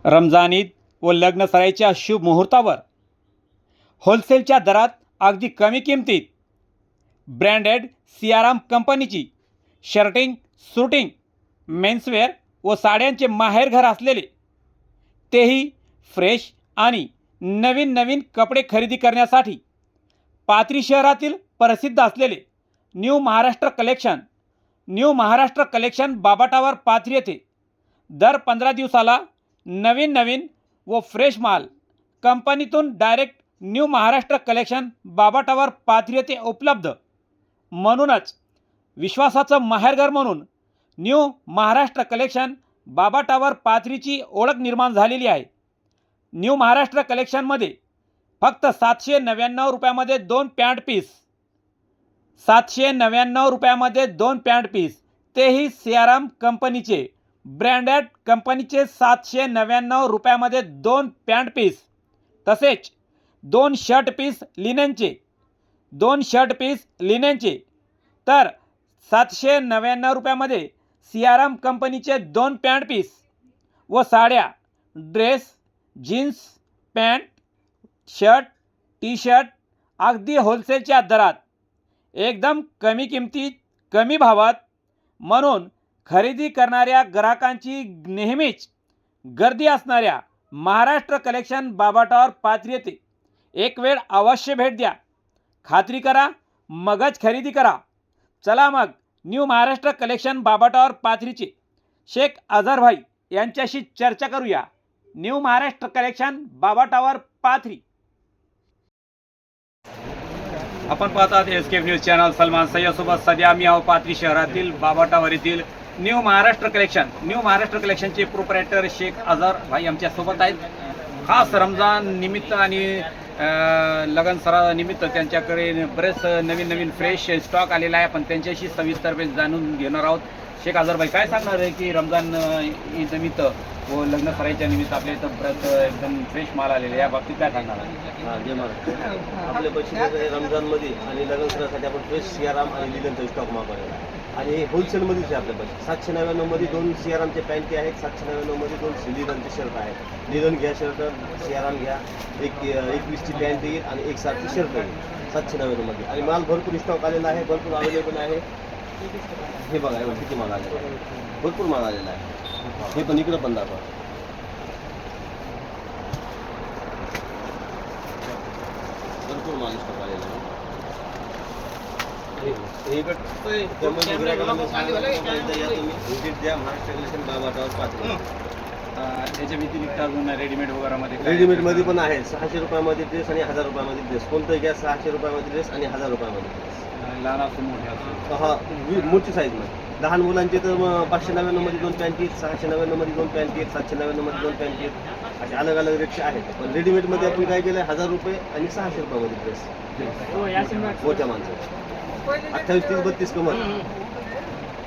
रमजान ईद व लग्न सराईच्या शुभ मुहूर्तावर होलसेलच्या दरात अगदी कमी किमतीत ब्रँडेड सियाराम कंपनीची शर्टिंग, सूटिंग, मेन्सवेअर व साड्यांचे माहेरघर असलेले, तेही फ्रेश आणि नवीन नवीन कपडे खरेदी करण्यासाठी पाथरी शहरातील प्रसिद्ध असलेले न्यू महाराष्ट्र कलेक्शन बाबा टावर पाथरी येथे दर 15 दिवसाला नवीन नवीन व फ्रेश माल कंपनीतून डायरेक्ट न्यू महाराष्ट्र कलेक्शन बाबा टावर पाथरी येथे उपलब्ध. म्हणूनच विश्वासाचं माहेरघर म्हणून न्यू महाराष्ट्र कलेक्शन बाबा टावर पाथरीची ओळख निर्माण झालेली आहे. न्यू महाराष्ट्र कलेक्शनमध्ये फक्त 799 रुपयामध्ये 2 पॅन्ट पीस, 799 रुपयामध्ये 2 पॅन्ट पीस, तेही सियाराम कंपनीचे ब्रँडेड कंपनीचे 799 रुपयामध्ये 2 पॅन्ट पीस, तसेच 2 शर्ट पीस लिनेनचे तर 799 रुपयामध्ये सियाराम कंपनीचे 2 पॅन्ट पीस व साड्या, dress, jeans, pant, shirt, T shirt अगदी होलसेलच्या दरात एकदम कमी किमतीत, कमी भावात. म्हणून खरेदी करणाऱ्या ग्राहकांची नेहमीच गर्दी असणाऱ्या महाराष्ट्र कलेक्शन बाबा टावर पाथरी येथे एक वेळ अवश्य भेट द्या. खात्री करा, मगच खरेदी करा. चला मग न्यू महाराष्ट्र कलेक्शन बाबा टावर पाथरीचे शेख अझर भाई यांच्याशी चर्चा करूया. न्यू महाराष्ट्र कलेक्शन बाबा टावर पाथरी. आपण पाहतात SK न्यूज चॅनल. सलमान सय्यदसोबत सध्या मी आहो पाथरी शहरातील बाबा टावर येथील न्यू महाराष्ट्र कलेक्शनचे प्रोप्रायटर शेख अझर भाई आमच्यासोबत आहेत. खास रमजान निमित्त आणि लगन सरा निमित्त त्यांच्याकडे बरेच नवीन फ्रेश स्टॉक आलेला आहे. आपण त्यांच्याशी सविस्तरपणे जाणून घेणार आहोत. शेख अझर भाई, काय सांगणार आहे की रमजान ईद निमित्त व लग्न सराईच्या निमित्त आपल्या इथं बरंच एकदम फ्रेश माल आलेला आहे, या बाबतीत काय सांगणार आहे? जे महाराज आपल्या पैसे रमजानमध्ये आणि लग्न सरासाठी आपण फ्रेश सियाराम आणि लिलनचा स्टॉक मागवलेला आहे. आणि हे होलसेलमध्येच आहे आपल्या पैसे. 799मध्ये 2 सियारामचे पॅन्टी आहेत, 799मध्ये 2 लिलनचे शर्ट आहेत. लिलन घ्या, शर्ट सियाराम घ्या, 21ची पॅन्ट येईल आणि 160ची शर्ट येईल 799मध्ये. आणि माल भरपूर स्टॉक आलेला आहे, भरपूर अवेलेबल आहे. हे बघा किती माल आलेला आहे, भरपूर माल आलेला आहे. हे पण इकडं पण दाखवा, भरपूर माल स्टॉक आलेला आहे. त्याच्या व्यतिरिक्त अजून रेडीमेड वगैरेमध्ये रेडीमेडमध्ये पण आहे. 600 रुपयामध्ये ड्रेस आणि 1000 रुपयामध्ये ड्रेस. कोणतंही घ्या, 600 रुपयामध्ये ड्रेस आणि 1000 रुपयामध्ये ड्रेस. लहान असो मोठे असो. हा, मोठी साईजमध्ये. लहान मुलांचे तर 599मध्ये 2 पॅन्ट आहेत, 699मध्ये 2 पॅन्ट आहेत, 799मध्ये 2 पॅन्ट आहेत. असे अलग अलग रेटचे आहेत. पण रेडीमेडमध्ये आपण काय केलं, 1000 रुपये आणि 600 रुपयामध्ये ड्रेस मोठ्या माणसाचे. 28, 30, 32 कमर,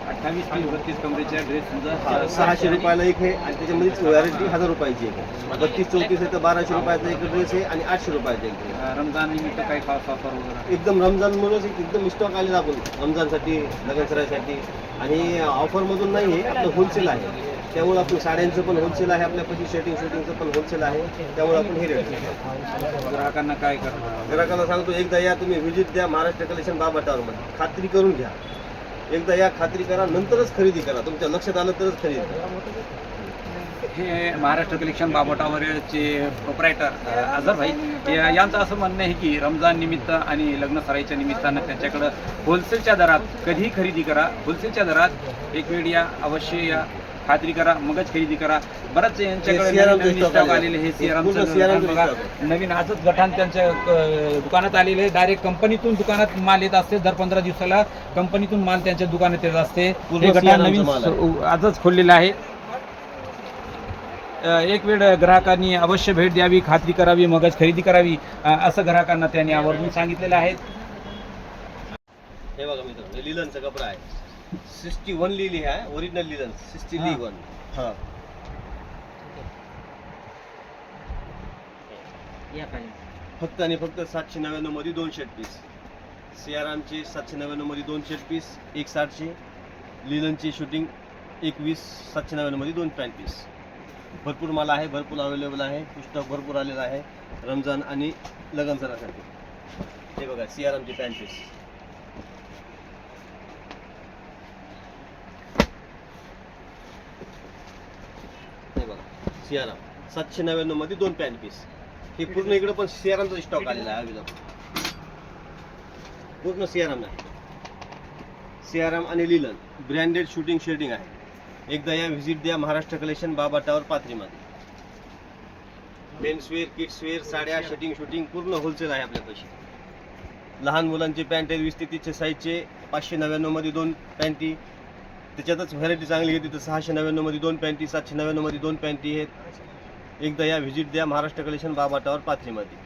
28, 30, 32 कमरेच्या ड्रेस सुद्धा 600 रुपयाला एक आहे. आणि त्याच्यामध्येच व्हॅरायटी 1000 रुपयाची एक आहे. 32, 34 आहे तर 1200 रुपयाचा एक ड्रेस आहे आणि 800 रुपयाचा एक ड्रेस. रमजान निमित्त काही खास ऑफर वगैरे एकदम रमजानमुळेच एकदम स्टॉक आलेला आपण रमजानसाठी, लग्न सराईसाठी. आणि ऑफरमधून नाही आहे, आपलं होलसेल आहे. त्यामुळे आपण साड्यांचं पण होलसेल आहे आपल्यापाशी, शूटिंगचं पण होलसेल आहे. त्यामुळे आपण हे रेट ग्राहकांना काय करणार? ग्राहकांना सांगतो, एकदा या तुम्ही व्हिजिट द्या महाराष्ट्र कलेक्शन बाबा टावरमध्ये. खात्री करून घ्या, एकदा या, खात्री करा, नंतरच खरेदी करा. तुमच्या लक्षात आलं तरच खरेदी करा. हे महाराष्ट्र कलेक्शन बाबा टावरचे प्रोप्रायटर अझर भाई यांचं असं म्हणणं आहे की रमजान निमित्त आणि लग्न सराईच्या निमित्तानं त्यांच्याकडं होलसेलच्या दरात कधीही खरेदी करा. होलसेलच्या दरात एक वेळ या, अवश्य या, खात्री करा, मगच खरेदी करा. बरंच यांच्याकडे नवीन स्टॉक आलेले. हे सियारामचं बघा, नवीन आजच गठाण त्यांच्या दुकानात आलेले आहे. डायरेक्ट कंपनीतून दुकानात माल येत असते. दर 15 दिवसाला कंपनीतून माल त्यांच्या दुकानात येत असते. हे गठाण नवीन आजच खोललेलं आहे. एक वेळ ग्राहकांनी अवश्य भेट द्यावी, खात्री करावी, मगच खरेदी करावी, असं ग्राहकांना त्यांनी आवर्जून सांगितलेलं आहे. हे बघा मित्रांनो, हे लिलनचा कपडा आहे. 61 लिहिली आहे, ओरिजिनल लिलन 61. हां, फक्त आणि फक्त 799 मध्ये 2 शर्ट पीस. सियारामचे 799 मध्ये 2 शर्ट पीस, 160चे. लिलनची शूटिंग 21 799 मध्ये 2 पॅन्ट पीस. भरपूर माल आहे, भरपूर अवेलेबल आहे, स्टॉक भरपूर आलेला आहे रमजान आणि लगन सणासाठी. हे बघा सियारामची पॅन्ट पीस. हे बघा सियाराम 799 मध्ये 2 पॅन्ट पीस. हे पूर्ण इकडे पण सियारामचा स्टॉक आलेला आहे अवेलेबल. पूर्ण सियाराम आहे. सियाराम आणि लिलन ब्रँडेड शूटिंग शेडिंग आहे. एकदा या व्हिजिट द्या महाराष्ट्र कलेक्शन बाबा टावर पाथरीमध्ये. मेन्सवेअर, किड्सवेअर, साड्या, शूटिंग पूर्ण होलसेल आहे आपल्यापाशी. लहान मुलांचे पॅन्ट आहेत 20 ते 30 साईजचे. 599 मध्ये 2 पॅन्टी. त्याच्यातच व्हरायटी चांगली घेतली तर 699 मध्ये 2 पॅन्टी, 799 मध्ये 2 पॅन्टी आहेत. एकदा या व्हिजिट द्या महाराष्ट्र कलेक्शन बाबा टावर पाथरीमध्ये.